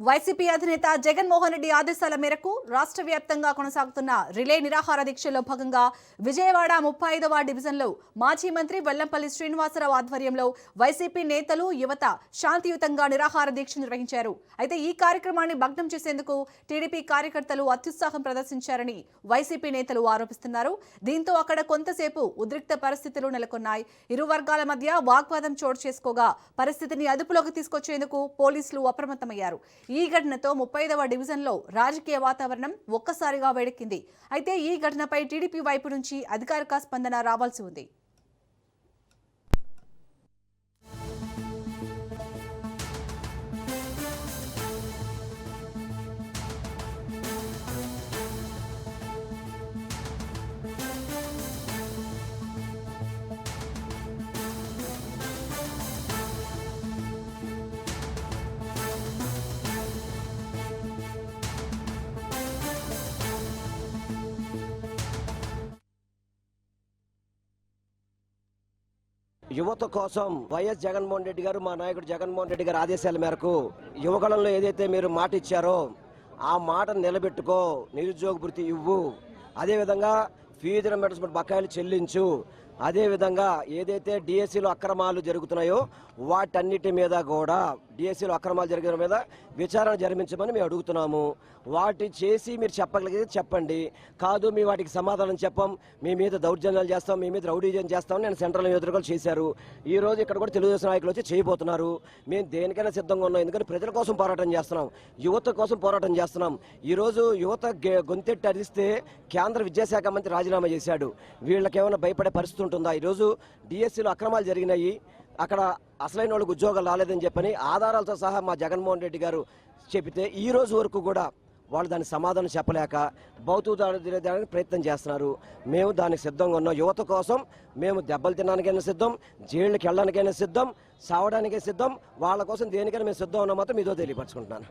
YCP అధినేత జగన్మోహన్ రెడ్డి ఆదేశాల మేరకు రాష్ట్ర వ్యాప్తంగా కొనసాగుతున్న రిలే నిరాహార దీక్షలో భాగంగా విజయవాడ 35వ డివిజన్లో మాజీ మంత్రి వెల్లంపల్లి శ్రీనివాసరావు ఆధ్వర్యంలో వైసీపీ నేతలు యువత శాంతియుతంగా నిరాహార దీక్ష నిర్వహించారు. అయితే ఈ కార్యక్రమాన్ని భగ్నం చేసేందుకు టీడీపీ కార్యకర్తలు అత్యుత్సాహం ప్రదర్శించారని వైసీపీ నేతలు ఆరోపిస్తున్నారు. దీంతో అక్కడ కొంతసేపు ఉద్రిక్త పరిస్థితులు నెలకొన్నాయి. ఇరు వర్గాల మధ్య వాగ్వాదం చోటు చేసుకోగా పరిస్థితిని అదుపులోకి తీసుకొచ్చేందుకు పోలీసులు అప్రమత్తమయ్యారు. ఈ ఘటనతో 35వ డివిజన్లో రాజకీయ వాతావరణం ఒక్కసారిగా వేడెక్కింది. అయితే ఈ ఘటనపై టీడీపీ వైపు నుంచి అధికారిక స్పందన రావాల్సి ఉంది. యువత కోసం వైఎస్ జగన్మోహన్ రెడ్డి గారు, మా నాయకుడు జగన్మోహన్ రెడ్డి గారి ఆదేశాల మేరకు యువకులంలో ఏదైతే మీరు మాట ఇచ్చారో ఆ మాట నిలబెట్టుకో, నిరుద్యోగ భృతి ఇవ్వు, అదేవిధంగా ఫీజు రింబర్స్మెంట్ బకాయిలు చెల్లించు, అదేవిధంగా ఏదైతే డిఎస్సీలో అక్రమాలు జరుగుతున్నాయో వాటన్నిటి మీద కూడా డిఎస్సీలో అక్రమాలు జరిగిన మీద విచారణ జరిపించమని మేము అడుగుతున్నాము. వాటి చేసి మీరు చెప్పగలిగితే చెప్పండి, కాదు మీ వాటికి సమాధానం చెప్పం, మీ మీద దౌర్జన్యాలు చేస్తాం, మీ మీద రౌడీజన్ చేస్తామని నేను సెంట్రల్ నియోజకవర్గాలు చేశారు. ఈ రోజు ఇక్కడ కూడా తెలుగుదేశం నాయకులు వచ్చి చేయబోతున్నారు. మేము దేనికైనా సిద్ధంగా ఉన్నాం, ఎందుకంటే ప్రజల కోసం పోరాటం చేస్తున్నాం, యువత కోసం పోరాటం చేస్తున్నాం. ఈరోజు యువత గొంతెట్టి అరిస్తే కేంద్ర విద్యాశాఖ మంత్రి రాజీనామా చేశాడు. వీళ్ళకేమైనా భయపడే పరిస్థితి ఉంటుందా? ఈరోజు డిఎస్సీలో అక్రమాలు జరిగినాయి, అక్కడ అసలైన వాళ్ళకి ఉద్యోగాలు రాలేదని చెప్పని ఆధారాలతో సహా మా జగన్మోహన్ రెడ్డి గారు చెబితే ఈ రోజు వరకు కూడా వాళ్ళు దానికి సమాధానం చెప్పలేక బౌతుదానికి ప్రయత్నం చేస్తున్నారు. మేము దానికి సిద్ధంగా ఉన్నాం. యువత కోసం మేము దెబ్బలు తినడానికైనా సిద్ధం, జైళ్ళకి వెళ్ళడానికైనా సిద్ధం, సావడానికే సిద్ధం. వాళ్ళ కోసం దేనికైనా మేము సిద్ధం ఉన్నా మాత్రం మీతో తెలియపరచుకుంటున్నాను.